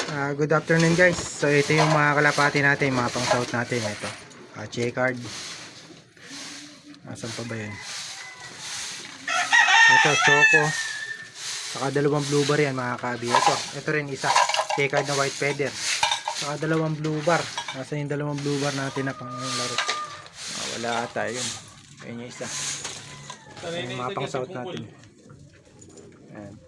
Good afternoon guys. So ito yung mga kalapati natin, mga pang south natin. Ito, checkered. Asan pa ba yun? Ito, choco. Saka dalawang blue bar yan mga kabi. Ito rin isa, checkered na white feather. Saka dalawang blue bar. Nasaan yung dalawang blue bar natin na pang laro? Wala ata yun. Ayun yung isa. Yung mga pang south natin. Ayan.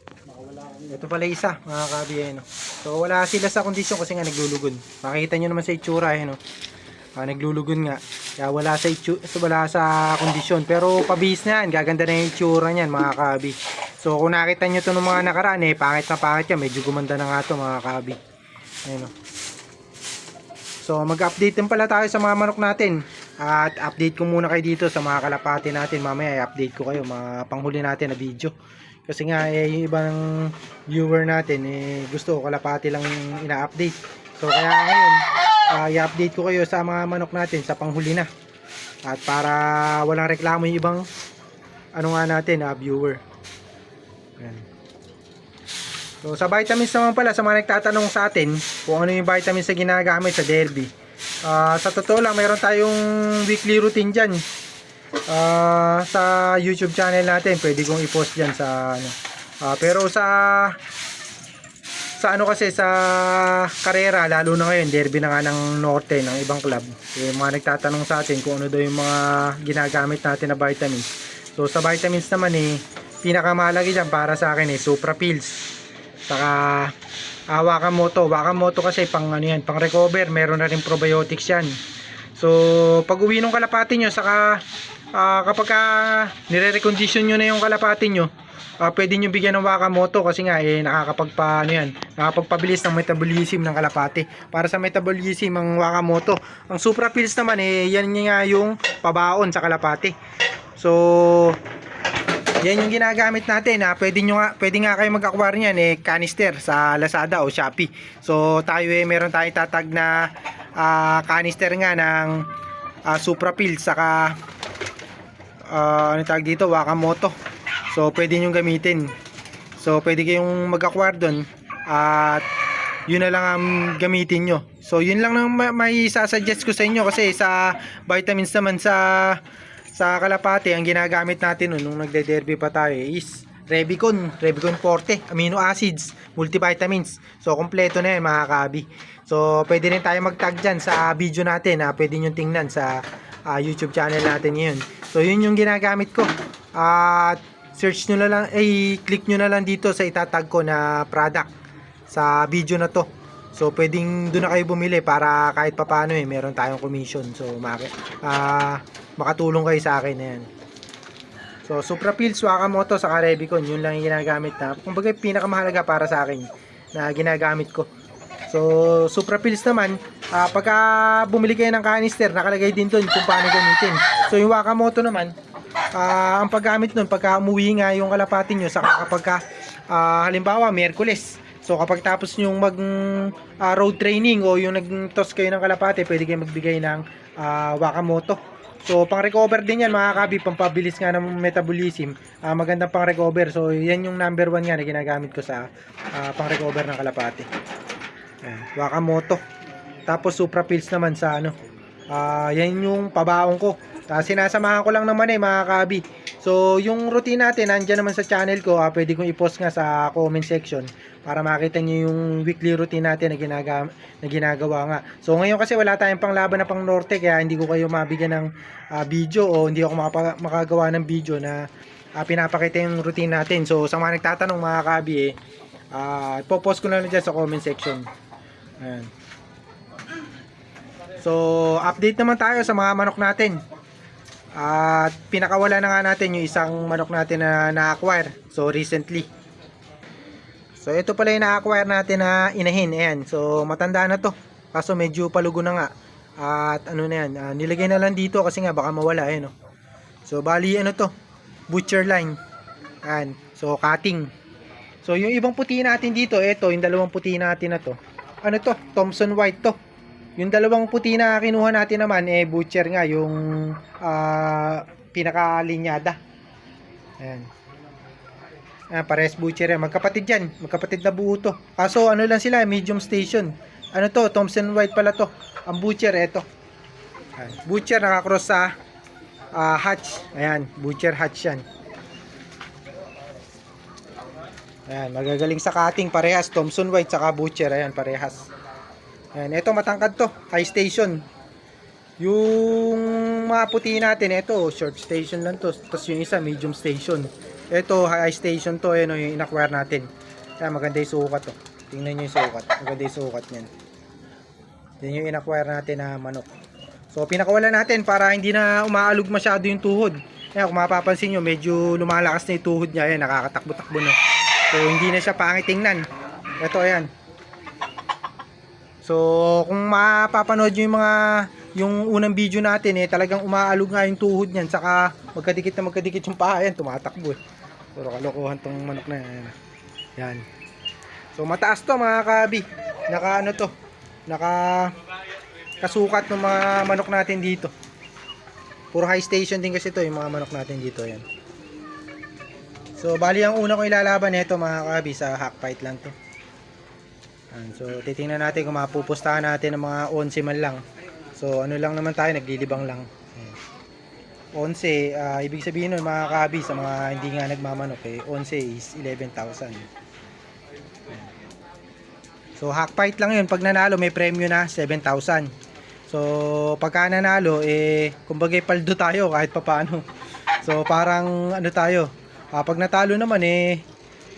Ito pala isa mga kabi, no? So wala sila sa kondisyon kasi nga naglulugon. Makikita nyo naman sa itsura, no? Naglulugon nga. Kaya wala sa kondisyon. Pero pabihis na yan, gaganda na yung itsura niyan mga kabi. So kung nakita nyo ito ng mga nakaraan, pangit na pangit yan. Medyo gumanda na nga ito mga kabi. Ayan, no? So mag-update din pala tayo sa mga manok natin. At update ko muna kayo dito sa mga kalapati natin. Mamaya i-update ko kayo mga panghuli natin na video. Kasi nga yung ibang viewer natin gusto kalapati lang ina-update. So kaya ngayon i-update ko kayo sa mga manok natin sa panghuli na. At para walang reklamo yung ibang natin viewer. Ayan. So sa vitamins naman pala, sa mga nagtatanong sa atin kung ano yung vitamins na ginagamit sa Derby. Sa totoo lang, mayroon tayong weekly routine dyan. Sa YouTube channel natin, pwede kong i-post dyan sa pero sa kasi sa karera, lalo na ngayon derby na nga ng norte ng ibang club, mga nagtatanong sa atin kung ano daw yung mga ginagamit natin na vitamins. So sa vitamins naman pinakamahalaga dyan para sa akin Supra Pills, saka Wakamoto kasi pang pang recover, meron na rin probiotics yan. So pag uwi ng kalapati nyo, saka kapag nire-recondition nyo na yung kalapati nyo, pwede nyo bigyan ng Wakamoto kasi nga nakakapagpabilis ng metabolism ng kalapati. Para sa metabolism ang Wakamoto. Ang Supra Pills naman yan nga yung pabaon sa kalapati. So yan yung ginagamit natin. Pwede nga kayo mag-acquire niyan canister sa Lazada o Shopee. So tayo meron tayong tatag na canister nga ng Supra Pills, saka tawag dito, Wakamoto. So pwede nyo gamitin. So pwede kayong mag-acquire doon at yun na lang ang gamitin nyo. So yun lang nang may sasuggest ko sa inyo, kasi sa vitamins naman sa kalapati, ang ginagamit natin nung nagde-derby pa tayo is Revicon Forte, amino acids, multivitamins. So kompleto na yan mga kabi. So pwede rin tayo mag-tag dyan sa video natin, pwede nyo tingnan sa YouTube channel natin ngayon. So yun yung ginagamit ko. At search nyo na lang, click nyo na lang dito sa itatag ko na product sa video na to. So pwedeng doon na kayo bumili para kahit papaano meron tayong commission. So makatulong kayo sa akin na yan. So Supra Pills, Wakamoto, saka Revicon, yun lang yung ginagamit na kumbaga pinakamahalaga para sa akin na ginagamit ko. So Supra Pills naman, pagka bumili kayo ng canister, nakalagay din doon kung paano gamitin. So yung Wakamoto naman, ang paggamit nun pagka umuwi nga yung kalapati nyo, saka kapag halimbawa Miyerkules, so kapag tapos yung mag road training o yung nag-toss kayo ng kalapati, pwede kayo magbigay ng Wakamoto. So pang recover din yan mga kabi, pampabilis nga ng metabolism, magandang pang recover. So yan yung number 1 nga na ginagamit ko sa pang recover ng kalapati. Wakamoto. Tapos Supra Pills naman sa yan yung pabaong ko. Sinasamahan ko lang naman mga kabi. So yung routine natin nandiyan naman sa channel ko, pwede kong i-post nga sa comment section para makita nyo yung weekly routine natin na ginagawa nga. So ngayon kasi wala tayong panglaban na pang norte, kaya hindi ko kayo mabigyan ng video, o hindi ako makagawa ng video na pinapakita yung routine natin. So sa mga nagtatanong mga kabi, ipopost ko na lang dyan sa comment section. Ayan. So update naman tayo sa mga manok natin. At pinakawala na nga natin yung isang manok natin na na-acquire. So recently. So ito pala yung na-acquire natin na inahin. Ayan. So matanda na to. Kaso medyo palugo na nga. At na yan. Nilagay na lang dito kasi nga baka mawala. Ayan, So bali to. Butcher line. Ayan. So cutting. So yung ibang puti natin dito. Ito yung dalawang puti natin na to. To? Thompson White to. Yung dalawang puti na kinuha natin naman butcher nga, yung pinakalinyada. Ayan. Ayan, pares butcher yan. Magkapatid yan. Magkapatid na buo to. Kaso ano lang sila, medium station. Ano to, Thompson White pala to. Ang butcher, eto. Ayan. Butcher nakakross sa hatch. Ayan, butcher hatch yan. Ayan, magagaling sa cutting. Parehas, Thompson White saka butcher. Ayan, parehas. Ayan, eto matangkad to. High station. Yung mga puti natin, ito, short station lang to. Tapos yung isa, medium station. Ito, high station to, yun, yung in-acquire natin. Kaya maganda yung sukat to. Tingnan nyo yung sukat. Maganda yung sukat nyan. Yan yung in-acquire natin na manok. So, pinakawalan natin para hindi na umaalog masyado yung tuhod. Kaya kung mapapansin nyo, medyo lumalakas na yung tuhod niya. Ayan, nakakatakbo-takbo na. So, hindi na siya pangit tingnan. Ito, ayan. So, kung mapapanood nyo yung unang video natin, talagang umaalog nga yung tuhod niyan. Saka, magkadikit yung paa. Ayan, tumatakbo eh. Puro kalokohan tong manok na yan. Yan. So mataas to mga kabi. Naka ano to? Naka kasukat ng mga manok natin dito. Puro high station din kasi to yung mga manok natin dito. Yan. So bali ang una kong ilalaban nito mga kabi sa hack fight lang to. Yan. So titingnan natin kung mapupustahan natin ng mga 11 man lang. So ano lang naman tayo, naglilibang lang. 11, ibig sabihin nun mga kabi sa mga hindi nga nagmamanok 11 is 11,000. So hack fight lang yun. Pag nanalo may premyo na 7,000. So pagka nanalo kumbaga paldo tayo kahit papaano. So parang ano tayo, pag natalo naman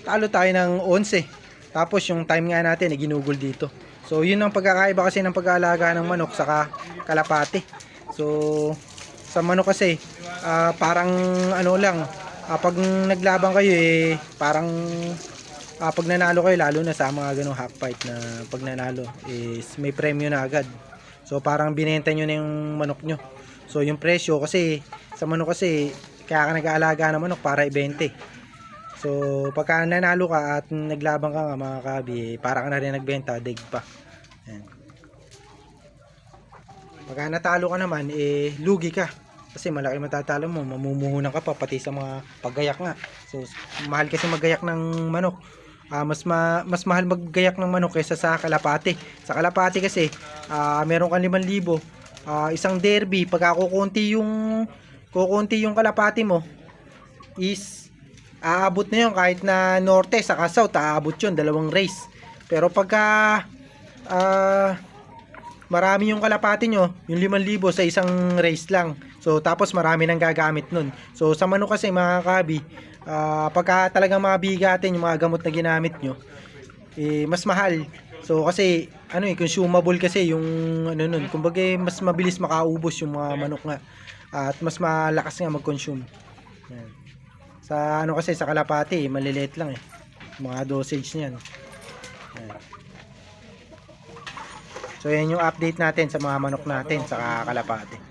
talo tayo ng 11. Tapos yung time nga natin ginugol dito. So yun ang pagkakaiba kasi ng pag-aalaga ng manok saka kalapate. So sa manok kasi parang ano lang, pag naglaban kayo parang pag nanalo kayo, lalo na sa mga ganong hack fight na pag nanalo is may premyo na agad. So parang binenta nyo na yung manok nyo. So yung presyo kasi sa manok kasi kaya ka nag-aalaga ng manok para ibente. So pagka nanalo ka at naglaban ka nga mga kabi, para ka na rin nagbenta, dig pa. Ayan. Pagka natalo ka naman, lugi ka. Kasi malaki matatalo mo, mamumuhunan ka pa pati sa mga paggayak nga. So mahal kasi maggayak ng manok. Mas mahal maggayak ng manok kaysa sa kalapati. Sa kalapati kasi meron kang 5,000, isang derby, pagka kukunti yung kalapati mo is aabot na yun kahit na norte saka south, aabot yun, 2 race. Pero pagka marami yung kalapati nyo, yung 5,000 sa isang race lang. So tapos marami nang gagamit nun. So sa manok kasi mga kabi, pagka talagang mabigatin yung mga gamot na ginamit nyo, mas mahal. So kasi consumable kasi yung ano nun, kumbaga mas mabilis makaubos yung mga manok nga. At mas malakas nga mag-consume. Yan. Sa kasi sa kalapati, maliliit lang mga dosage niyan. Yan. So yan yung update natin sa mga manok natin sa kalapati.